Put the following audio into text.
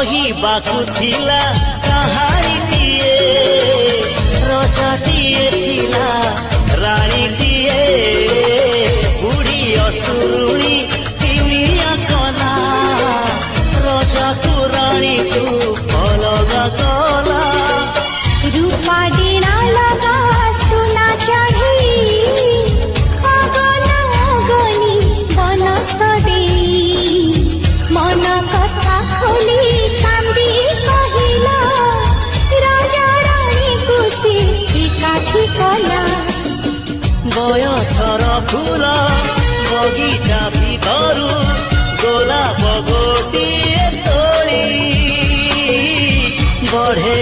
थिला कहानीटिए रजाटिए थिला राणीटिए बुढ़ी असुरुणी तिमिया कला रजा को राणी को अलगा कला रूपा डीना लगा सुना चढ़ी अगना अगनी बनसदे मन कथा खोली कांदी कहिला राजा रानी को से एकाठी कला बयसर फूल बगीचा भितरु गोलाप गोटिए तोड़ी बढ़े